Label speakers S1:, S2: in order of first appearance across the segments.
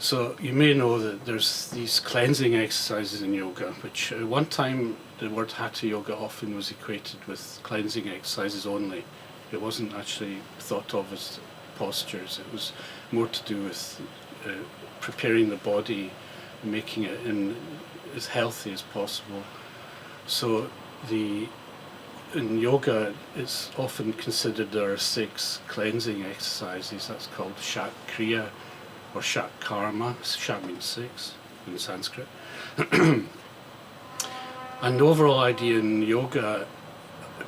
S1: So you may know that there's these cleansing exercises in yoga, which at one time the word hatha yoga often was equated with cleansing exercises only. It wasn't actually thought of as postures. It was more to do with preparing the body, making it as healthy as possible. So in yoga, it's often considered there are 6 cleansing exercises. That's called Shatkriya or Shatkarma. Shat means 6 in Sanskrit. And the overall idea in yoga,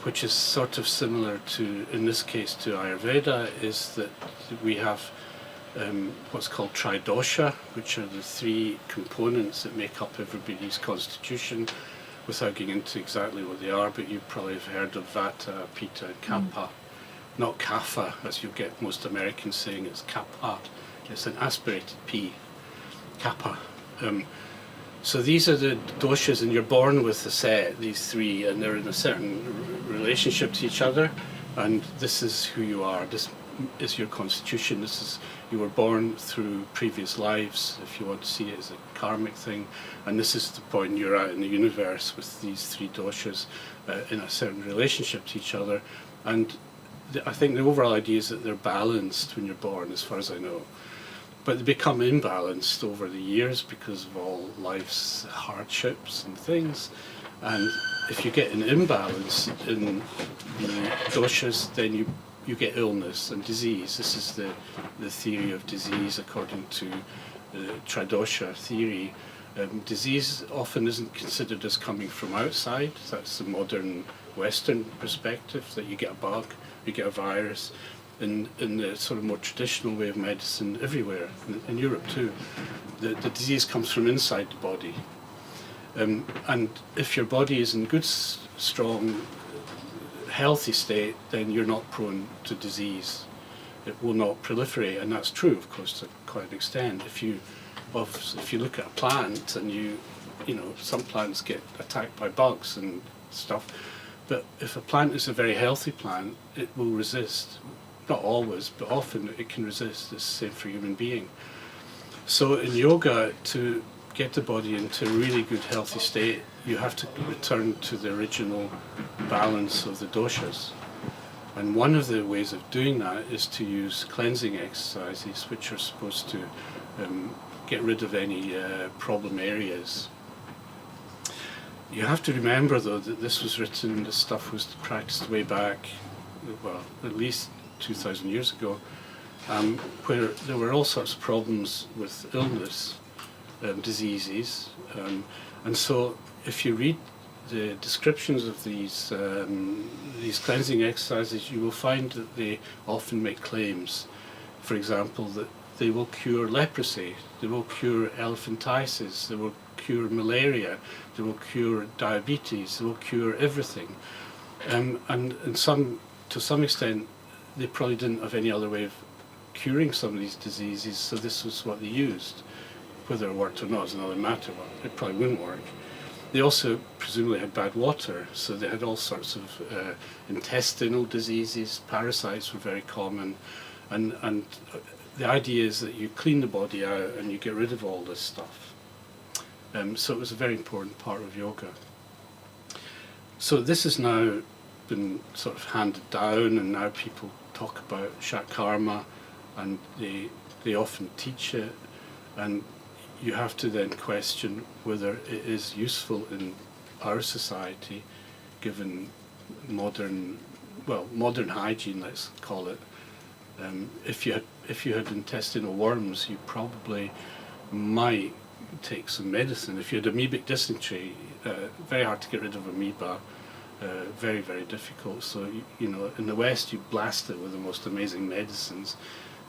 S1: which is sort of similar to, in this case, to Ayurveda, is that we have what's called tridosha, which are the 3 components that make up everybody's constitution, without getting into exactly what they are, but you probably have heard of Vata, Pitta, and Kapha. Not Kapha, as you get most Americans saying, it's Kapha. It's an aspirated P, Kapha. So these are the doshas, and you're born with a set, these 3, and they're in a certain relationship to each other, and this is who you are. This is your constitution. You were born through previous lives, if you want to see it as a karmic thing, and this is the point you're at in the universe with these 3 doshas in a certain relationship to each other. And I think the overall idea is that they're balanced when you're born, as far as I know. But they become imbalanced over the years because of all life's hardships and things. And if you get an imbalance in the doshas, then you get illness and disease. This is the theory of disease according to the Tridosha theory. Disease often isn't considered as coming from outside. That's the modern Western perspective, that you get a bug, you get a virus. In the sort of more traditional way of medicine everywhere, in Europe too, the disease comes from inside the body. And if your body is in good, strong, healthy state, then you're not prone to disease. It will not proliferate, and that's true, of course, to quite an extent. If you look at a plant, and you know, some plants get attacked by bugs and stuff, but if a plant is a very healthy plant, it will resist. Not always, but often it can resist. It's the same for a human being. So in yoga, to get the body into a really good healthy state, you have to return to the original balance of the doshas. And one of the ways of doing that is to use cleansing exercises, which are supposed to get rid of any problem areas. You have to remember, though, that this stuff was practiced way back, well, at least 2,000 years ago, where there were all sorts of problems with illness, diseases, and so if you read the descriptions of these cleansing exercises, you will find that they often make claims. For example, that they will cure leprosy, they will cure elephantiasis, they will cure malaria, they will cure diabetes, they will cure everything, and to some extent, they probably didn't have any other way of curing some of these diseases, so this was what they used. Whether it worked or not is another matter. It probably wouldn't work. They also presumably had bad water, so they had all sorts of intestinal diseases. Parasites were very common, and the idea is that you clean the body out and you get rid of all this stuff. So it was a very important part of yoga. So this has now been sort of handed down, and now people talk about Shatkarma, and they often teach it, and you have to then question whether it is useful in our society, given modern hygiene, let's call it. If you had intestinal worms, you probably might take some medicine. If you had amoebic dysentery, very hard to get rid of amoeba. Very, very difficult. So, you know, in the West, you blast it with the most amazing medicines.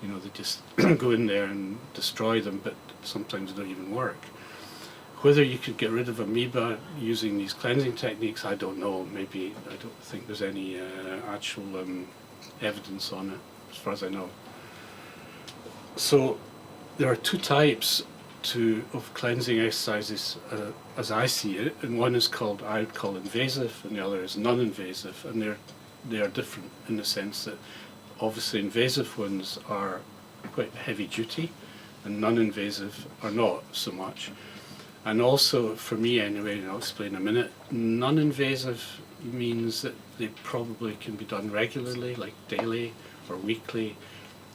S1: You know, they just go in there and destroy them, but sometimes don't even work. Whether you could get rid of amoeba using these cleansing techniques, I don't know. Maybe, I don't think there's any actual evidence on it, as far as I know. So, there are 2 types of cleansing exercises as I see it, and one is I would call invasive, and the other is non-invasive, and they are different in the sense that obviously invasive ones are quite heavy duty. and non-invasive are not so much. And also, for me anyway, and I'll explain in a minute, non-invasive means that they probably can be done regularly, like daily or weekly.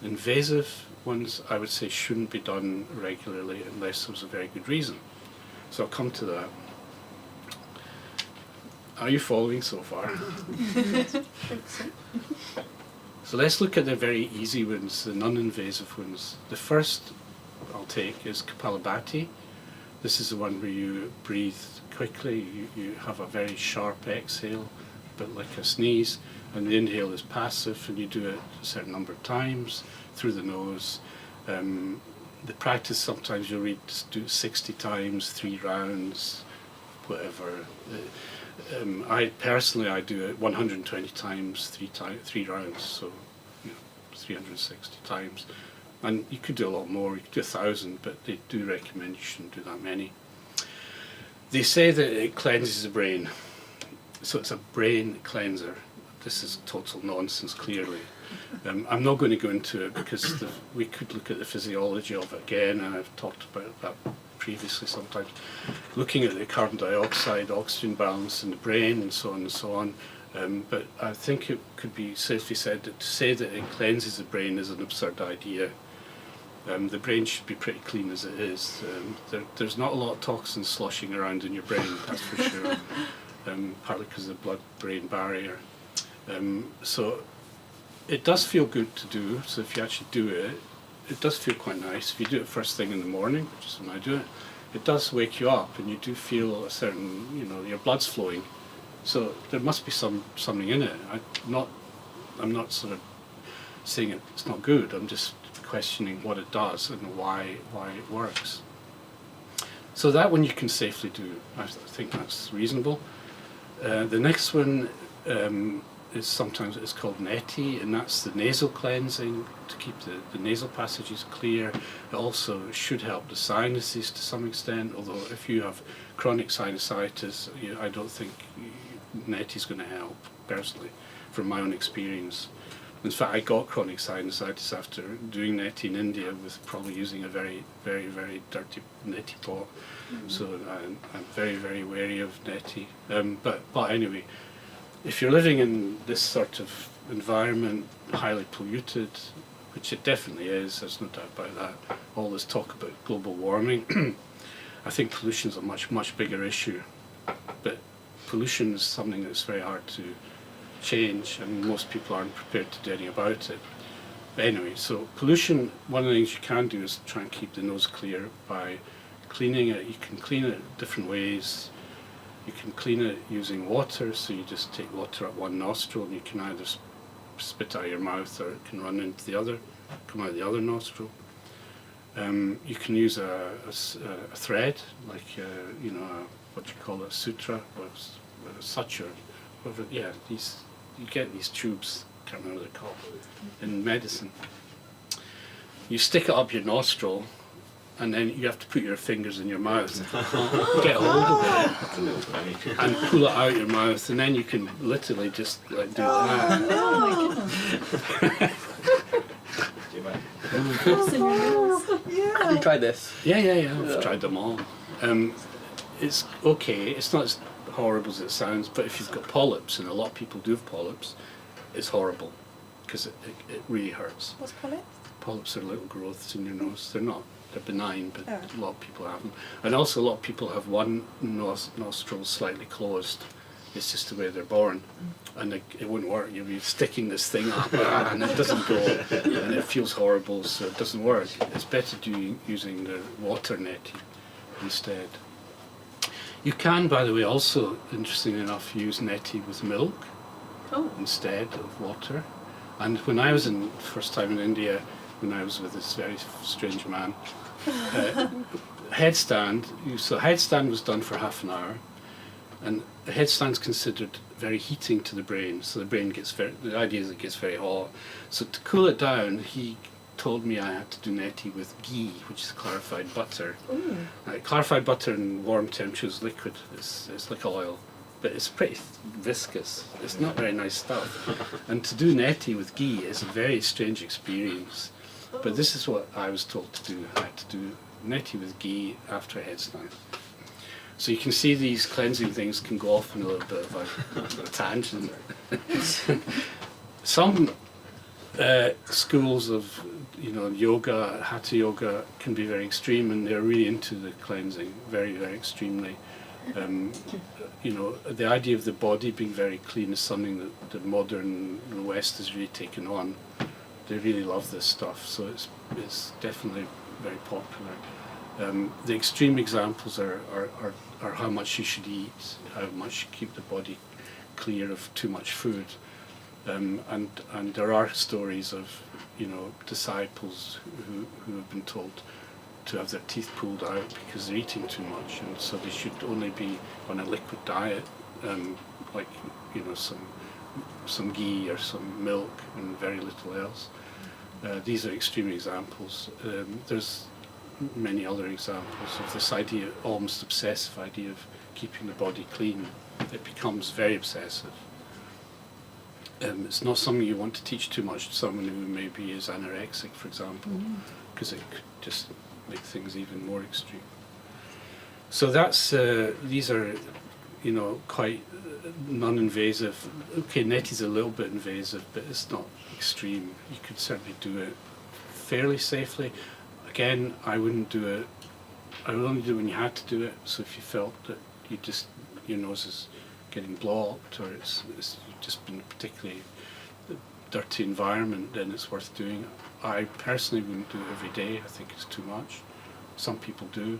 S1: Invasive ones, I would say, shouldn't be done regularly unless there's a very good reason. So I'll come to that. Are you following so far? So let's look at the very easy ones, the non-invasive ones. The first I'll take is Kapalabhati. This is the one where you breathe quickly, you have a very sharp exhale, a bit like a sneeze, and the inhale is passive, and you do it a certain number of times through the nose. The practice, sometimes you'll read, do 60 times, 3 rounds, whatever. I personally do it 120 times, 3 rounds, so 360 times. And you could do a lot more, you could do 1,000, but they do recommend you shouldn't do that many. They say that it cleanses the brain, so it's a brain cleanser. This is total nonsense, clearly. I'm not going to go into it because we could look at the physiology of it again, and I've talked about that previously sometimes. Looking at the carbon dioxide, oxygen balance in the brain and so on and so on. But I think it could be safely said that to say that it cleanses the brain is an absurd idea. The brain should be pretty clean as it is. There's not a lot of toxins sloshing around in your brain, that's for sure, partly because of the blood-brain barrier. So it does feel good to do, so if you actually do it, it does feel quite nice. If you do it first thing in the morning, which is when I do it, it does wake you up and you do feel a certain, your blood's flowing. So there must be something in it. I'm not sort of saying it's not good, I'm just questioning what it does and why it works. So that one you can safely do. I think that's reasonable. The next one is sometimes it's called neti, and that's the nasal cleansing to keep the nasal passages clear. It also should help the sinuses to some extent, although if you have chronic sinusitis, I don't think neti is going to help, personally, from my own experience. In fact, I got chronic sinusitis after doing neti in India with probably using a very, very, very dirty neti pot. So I'm very, very wary of neti. But anyway, if you're living in this sort of environment, highly polluted, which it definitely is, there's no doubt about that, all this talk about global warming, I think pollution is a much, much bigger issue. But pollution is something that's very hard to change, and most people aren't prepared to do anything about it. But anyway, so pollution, one of the things you can do is try and keep the nose clear by cleaning it. You can clean it different ways. You can clean it using water, so you just take water up one nostril and you can either spit out of your mouth or it can run into the other, come out the other nostril. You can use a thread, like what do you call it, sutra or a suture, whatever. Yeah, you get these tubes. Can't remember what they're called in medicine. You stick it up your nostril, and then you have to put your fingers in your mouth, get hold of it, and pull it out your mouth, and then you can literally just like do that.
S2: Have you tried this?
S1: Yeah. I've tried them all. It's okay. It's not as horrible as it sounds, but if you've got polyps, and a lot of people do have polyps, it's horrible because it really hurts.
S3: What's polyps?
S1: Polyps are little growths in your nose. They're benign, but a lot of people have them. And also a lot of people have one nostril slightly closed. It's just the way they're born. And it wouldn't work. You'll be sticking this thing up and it doesn't go, and it feels horrible, so it doesn't work. It's better using the water neti instead. You can, by the way, also, interestingly enough, use neti with milk instead of water. And when I was first time in India, when I was with this very strange man, headstand was done for half an hour, and the headstand's considered very heating to the brain, so the brain the idea is it gets very hot. So to cool it down, he told me I had to do neti with ghee, which is clarified butter. Clarified butter in warm temperatures, liquid, it's like oil, but it's pretty viscous. It's not very nice stuff. And to do neti with ghee is a very strange experience. But this is what I was told to do. I had to do neti with ghee after a headstand. So you can see these cleansing things can go off in a little bit of a tangent. Some schools of yoga, hatha yoga, can be very extreme, and they're really into the cleansing, very, very extremely. The idea of the body being very clean is something that the modern West has really taken on. They really love this stuff, so it's definitely very popular. The extreme examples are how much you should eat, how much you keep the body clear of too much food. And there are stories of disciples who have been told to have their teeth pulled out because they're eating too much, and so they should only be on a liquid diet, like some ghee or some milk and very little else. These are extreme examples. There's many other examples of this idea, almost obsessive idea of keeping the body clean. It becomes very obsessive. It's not something you want to teach too much to someone who maybe is anorexic, for example, because it could just make things even more extreme. So that's these are, quite non-invasive. Okay, neti's a little bit invasive, but it's not extreme. You could certainly do it fairly safely. Again, I wouldn't do it. I would only do it when you had to do it. So if you felt that your nose is getting blocked, or it's just been a particularly dirty environment, then it's worth doing. I personally wouldn't do it every day. I think it's too much. Some people do.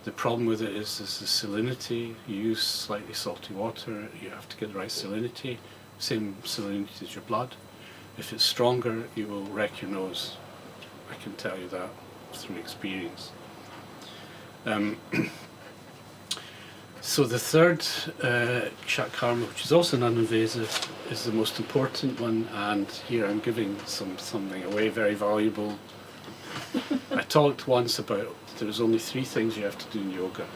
S1: The problem with it is the salinity. You use slightly salty water, you have to get the right salinity, same salinity as your blood. If it's stronger, you will wreck your nose. I can tell you that through experience. So the third Shatkarma, which is also non-invasive, is the most important one, and here I'm giving something away very valuable. I talked once about there's only 3 things you have to do in yoga,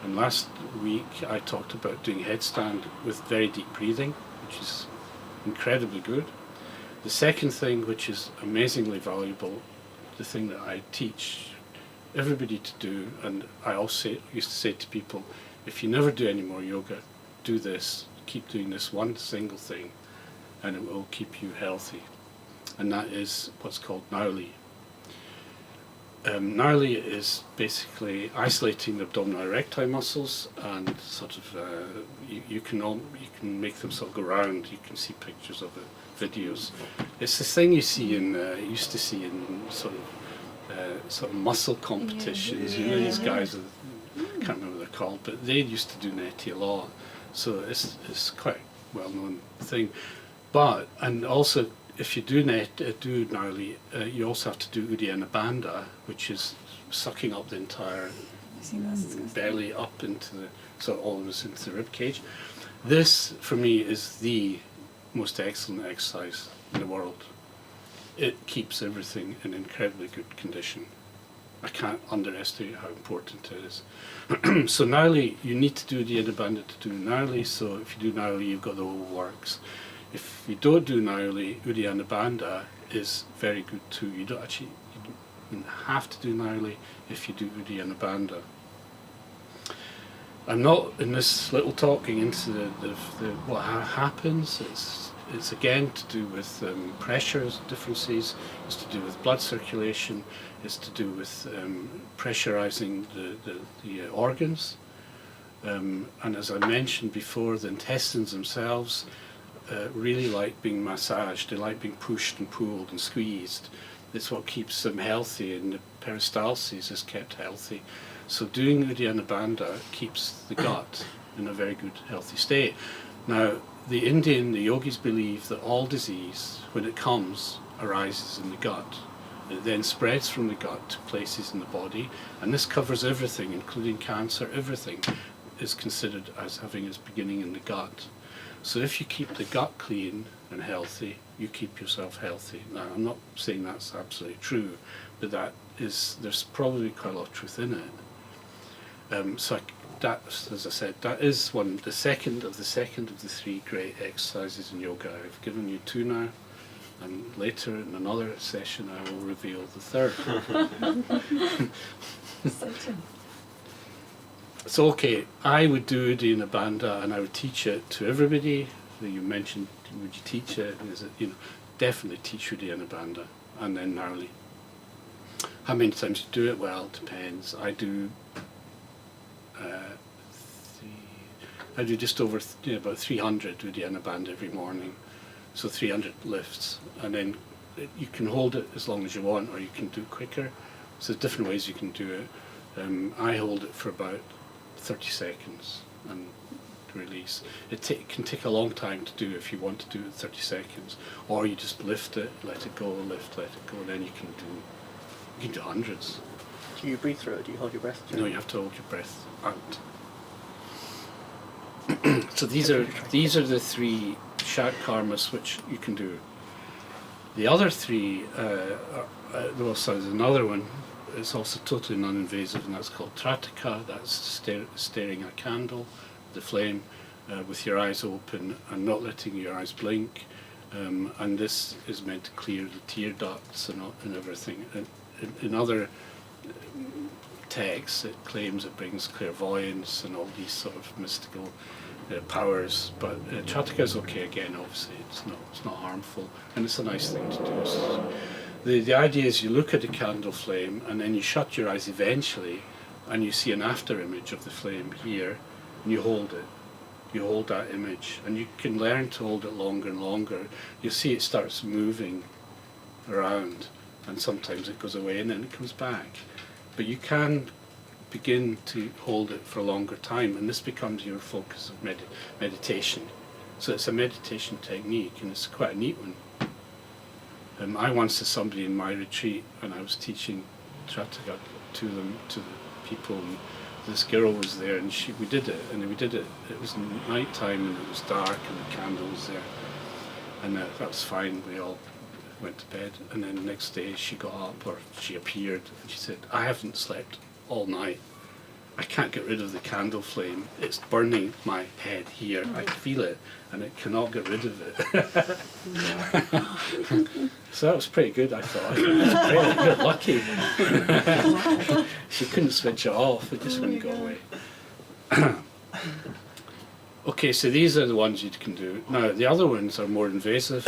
S1: and last week I talked about doing headstand with very deep breathing, which is incredibly good. The second thing, which is amazingly valuable, the thing that I teach everybody to do, and I also used to say to people, if you never do any more yoga, do this, keep doing this one single thing, and it will keep you healthy. And that is what's called nauli. Nauli is basically isolating the abdominal erecti muscles, and sort of you can make them sort of go round. You can see pictures of it, videos. It's the thing you see in used to see in sort of muscle competitions.
S3: Yeah.
S1: These guys. I can't remember what they're called, but they used to do neti a lot, so it's quite a well-known thing. But, and also, if you do nauli, you also have to do uddiyana bandha, which is sucking up the entire belly up into almost into the rib cage. This, for me, is the most excellent exercise in the world. It keeps everything in incredibly good condition. I can't underestimate how important it is. So nauli, you need to do uddiyana bandha to do nauli, so if you do nauli, you've got the whole works. If you don't do nauli, uddiyana bandha is very good too. You don't have to do nauli if you do uddiyana bandha. I'm not in this little talking into the what happens. It's again to do with pressures differences. It's to do with blood circulation. It's to do with pressurizing the organs. And as I mentioned before, the intestines themselves really like being massaged. They like being pushed and pulled and squeezed. It's what keeps them healthy, and the peristalsis is kept healthy. So doing uddiyana bandha keeps the gut in a very good, healthy state. Now, the yogis believe that all disease, when it comes, arises in the gut. It then spreads from the gut to places in the body, and this covers everything, including cancer. Everything is considered as having its beginning in the gut. So if you keep the gut clean and healthy, you keep yourself healthy. Now, I'm not saying that's absolutely true, but there's probably quite a lot of truth in it. That, as I said, that is the second of the 3 great exercises in yoga. I've given you 2 now. And later in another session I will reveal the third.
S3: Exciting.
S1: So okay, I would do Uddiyana Bandha and I would teach it to everybody. You mentioned, would you teach it? Is it, you know, definitely teach Uddiyana Bandha and then Narli. How many times you do it? Well, it depends. I do just over about 300 Uddiyana Bandha every morning, so 300 lifts, and then you can hold it as long as you want, or you can do it quicker. So there's different ways you can do it. I hold it for about 30 seconds and release. It can take a long time to do if you want to do it in 30 seconds, or you just lift it, let it go, lift, let it go, and then you can do hundreds.
S2: Do you breathe through it? Do you hold your breath?
S1: No, you have to hold your breath out. So these are the 3 Shatkarmas which you can do. The other 3, well, so there's another one. It's also totally non-invasive, and that's called Trataka. That's staring at a candle, the flame, with your eyes open and not letting your eyes blink. And this is meant to clear the tear ducts and everything. In other texts, it claims it brings clairvoyance and all these sort of mystical powers. But Trataka is okay again. Obviously, it's not harmful, and it's a nice thing to do. So the idea is you look at the candle flame, and then you shut your eyes eventually, and you see an after image of the flame here, and you hold it. You hold that image, and you can learn to hold it longer and longer. You see it starts moving around, and sometimes it goes away and then it comes back. But you can begin to hold it for a longer time, and this becomes your focus of meditation. So it's a meditation technique, and it's quite a neat one. I once had somebody in my retreat, and I was teaching Trataka to the people, and this girl was there, and we did it, it was night time, and it was dark, and the candle was there, and that was fine. We all went to bed, and then the next day she got up, or she appeared, and she said, I haven't slept all night. I can't get rid of the candle flame. It's burning my head here. I feel it, and it cannot get rid of it. So that was pretty good, I thought. You're lucky. She couldn't switch it off. It just wouldn't go away. Okay, so these are the ones you can do. Now, the other ones are more invasive,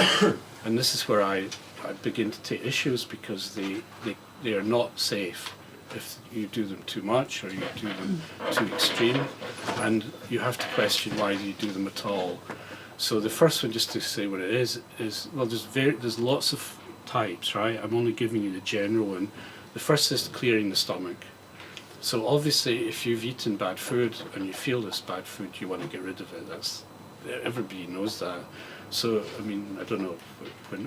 S1: and this is where I begin to take issues, because they are not safe if you do them too much or you do them too extreme, and you have to question why you do them at all. So the first one, just to say what it is well, there's lots of types, right? I'm only giving you the general one. The first is clearing the stomach. So obviously, if you've eaten bad food and you feel this bad food, you want to get rid of it. Everybody knows that. So I mean, I don't know.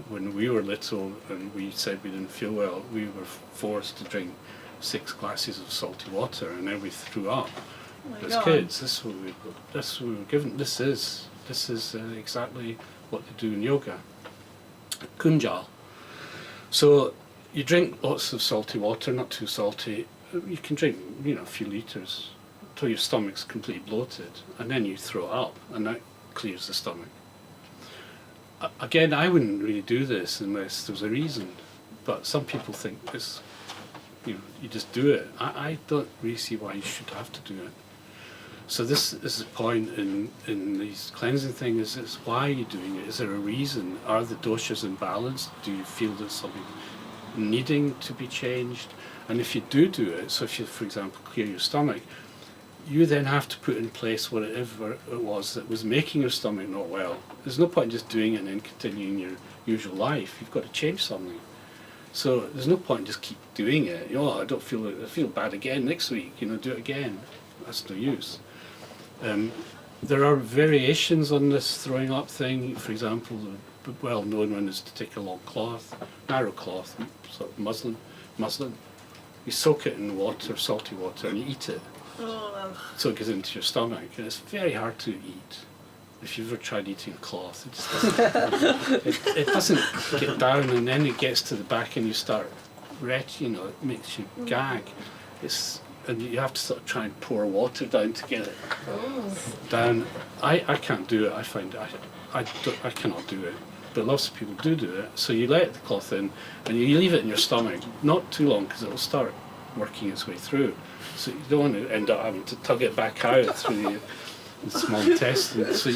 S1: When we were little and we said we didn't feel well, we were forced to drink 6 glasses of salty water, and then we threw up. As kids, this is what we were given. This is exactly what they do in yoga. Kunjal. So you drink lots of salty water, not too salty. You can drink, a few litres until your stomach's completely bloated, and then you throw it up, and that clears the stomach. Again, I wouldn't really do this unless there was a reason, but some people think it's, you just do it. I don't really see why you should have to do it. So this is the point in these cleansing things, is why are you doing it? Is there a reason? Are the doshas imbalanced? Do you feel there's something needing to be changed? And if you do it, so if you, for example, clear your stomach, you then have to put in place whatever it was that was making your stomach not well. There's no point in just doing it and then continuing your usual life. You've got to change something. So there's no point in just keep doing it. I feel bad again next week, do it again. That's no use. There are variations on this throwing up thing. For example, the well-known one is to take a long cloth, narrow cloth, sort of muslin. You soak it in water, salty water, and you eat it. So it goes into your stomach, and it's very hard to eat. If you've ever tried eating cloth, it just doesn't, it doesn't get down, and then it gets to the back and you start retching, it makes you gag. And you have to sort of try and pour water down to get it down. I can't do it. I find I cannot do it. but lots of people do it. So you let the cloth in, and you leave it in your stomach, not too long, because it will start working its way through. So you don't want to end up having to tug it back out through the small intestine. So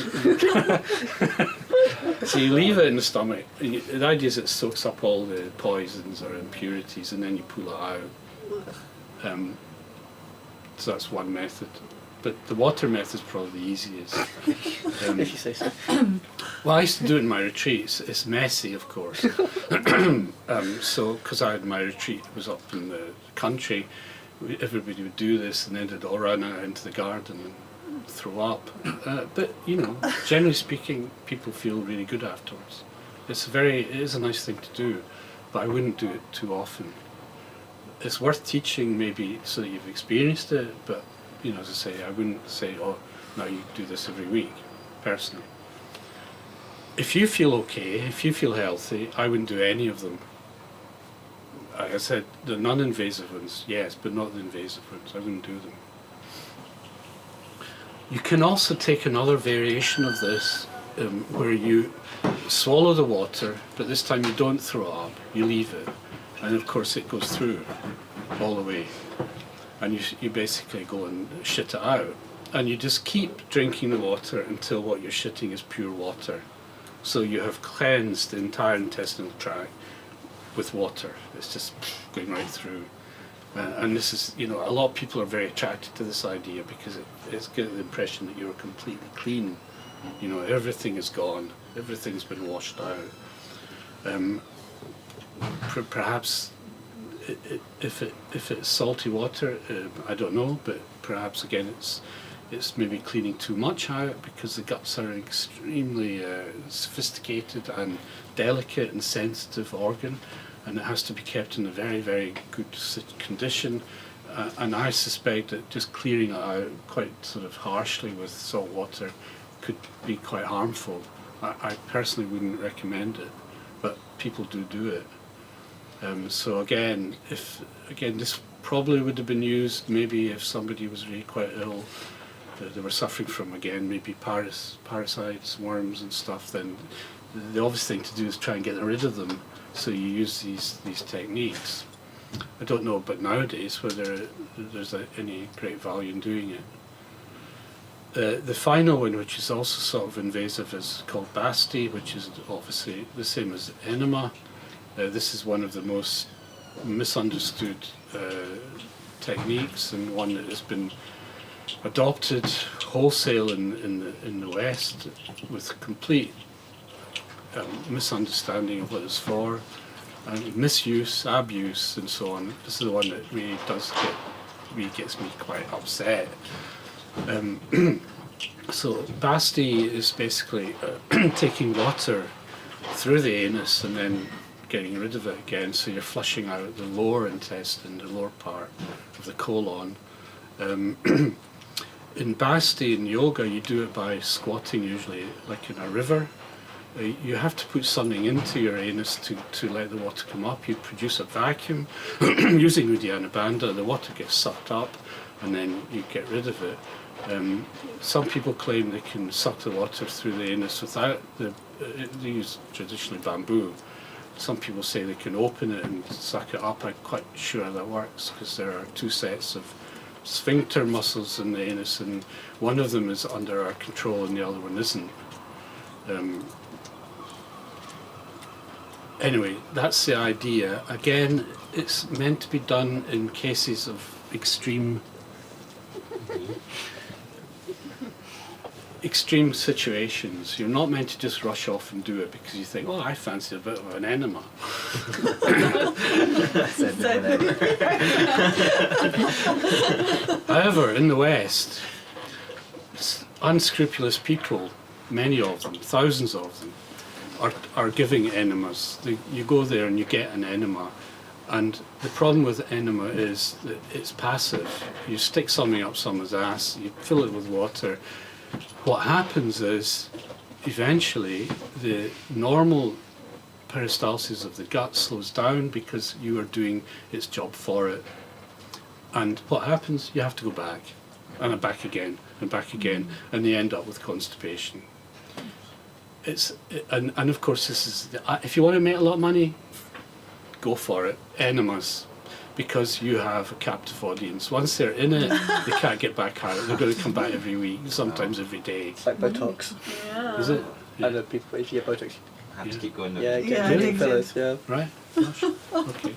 S1: so you leave it in the stomach. The idea is it soaks up all the poisons or impurities, and then you pull it out. So that's one method. But the water method is probably the easiest.
S2: If you say so.
S1: Well, I used to do it in my retreats. It's messy, of course. So, because I had my retreat was up in the country, everybody would do this, and then they'd all run out into the garden and throw up. But you know, generally speaking, people feel really good afterwards. It is a nice thing to do, but I wouldn't do it too often. It's worth teaching, maybe, so that you've experienced it. But you know, as I say, I wouldn't say, oh, now you do this every week, personally. If you feel okay, if you feel healthy, I wouldn't do any of them. Like I said, the non-invasive ones, yes, but not the invasive ones. I wouldn't do them. You can also take another variation of this, where you swallow the water, but this time you don't throw it up, you leave it. And of course it goes through all the way. And you basically go and shit it out. And you just keep drinking the water until what you're shitting is pure water. So you have cleansed the entire intestinal tract with water. It's just going right through. And this is, you know, a lot of people are very attracted to this idea because it's given the impression that you're completely clean. You know, everything is gone. Everything's been washed out. Perhaps if it's salty water, I don't know, but perhaps again it's maybe cleaning too much out because the guts are an extremely sophisticated and delicate and sensitive organ, and it has to be kept in a very, very good condition. And I suspect that just clearing it out quite sort of harshly with salt water could be quite harmful. I personally wouldn't recommend it, but people do it. So again, this probably would have been used maybe if somebody was really quite ill, they were suffering from, again, maybe parasites, worms and stuff, then the obvious thing to do is try and get rid of them. So you use these techniques. I don't know about nowadays whether there's any great value in doing it. The final one, which is also sort of invasive, is called Basti, which is obviously the same as enema. This is one of the most misunderstood techniques, and one that has been adopted wholesale in the West with complete misunderstanding of what it's for, and misuse, abuse, and so on. This is the one that really gets me quite upset. So Basti is basically taking water through the anus and then getting rid of it again, so you're flushing out the lower intestine, the lower part of the colon. In Basti, in yoga, you do it by squatting, usually like in a river. You have to put something into your anus to let the water come up. You produce a vacuum. Using Uddiyana Bandha, the water gets sucked up and then you get rid of it. Some people claim they can suck the water through the anus without they use traditionally bamboo. Some people say they can open it and suck it up. I'm quite sure that works because there are two sets of sphincter muscles in the anus, and one of them is under our control and the other one isn't. Anyway, that's the idea. Again, it's meant to be done in cases of extreme situations. You're not meant to just rush off and do it because you think, oh, I fancy a bit of an enema. However, in the West, unscrupulous people, many of them, thousands of them, are giving enemas. You go there and you get an enema, and the problem with enema is that it's passive. You stick something up someone's ass, you fill it with water. What happens is, eventually, the normal peristalsis of the gut slows down because you are doing its job for it. And what happens? You have to go back, and back again, and back again, and they end up with constipation. and of course this is if you want to make a lot of money, go for it. Enemas, because you have a captive audience. Once they're in it, they can't get back out. They're going to come back every week, sometimes every day.
S2: It's like Botox.
S3: Yeah.
S1: Is it?
S2: I know people, if you get Botox,
S4: I have to keep going.
S2: yeah,
S3: Yeah,
S2: get
S1: Really?
S2: fillers, yeah.
S1: Right. Gosh. Okay.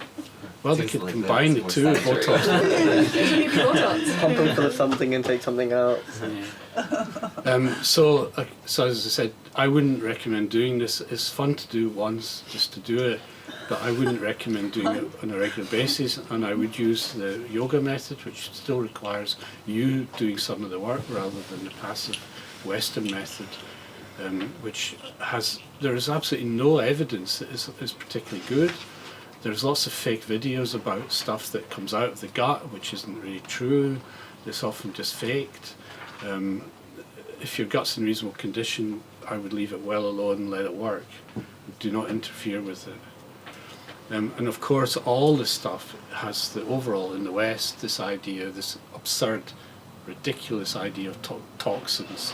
S1: Well, they
S4: Seems
S1: could
S4: like
S1: combine the
S4: that's
S1: two.
S4: more saturated.
S1: Botox.
S2: Pump them full of something and take something out.
S1: So as I said, I wouldn't recommend doing this. It's fun to do once, just to do it, but I wouldn't recommend doing it on a regular basis. And I would use the yoga method, which still requires you doing some of the work rather than the passive Western method, which there is absolutely no evidence that is particularly good. There's lots of fake videos about stuff that comes out of the gut, which isn't really true. It's often just faked. If your gut's in reasonable condition, I would leave it well alone and let it work. Do not interfere with it. And of course, all this stuff has the overall in the West, this idea, this absurd, ridiculous idea of toxins.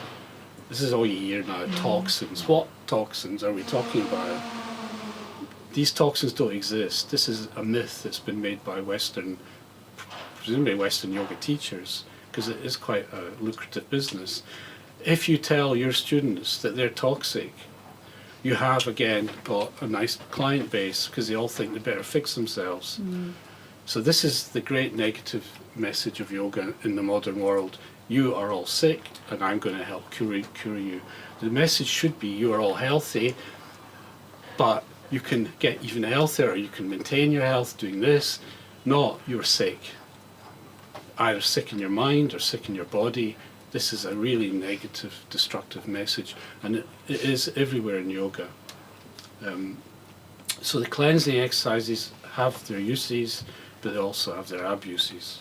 S1: This is all you hear now, toxins. What toxins are we talking about? These toxins don't exist. This is a myth that's been made by presumably Western yoga teachers, because it is quite a lucrative business. If you tell your students that they're toxic, you have again got a nice client base, because they all think they better fix themselves. So this is the great negative message of yoga in the modern world. You are all sick and I'm going to help cure you. The message should be you are all healthy, but you can get even healthier, or you can maintain your health doing this, not you're sick. Either sick in your mind or sick in your body. This is a really negative, destructive message, and it is everywhere in yoga. So the cleansing exercises have their uses, but they also have their abuses.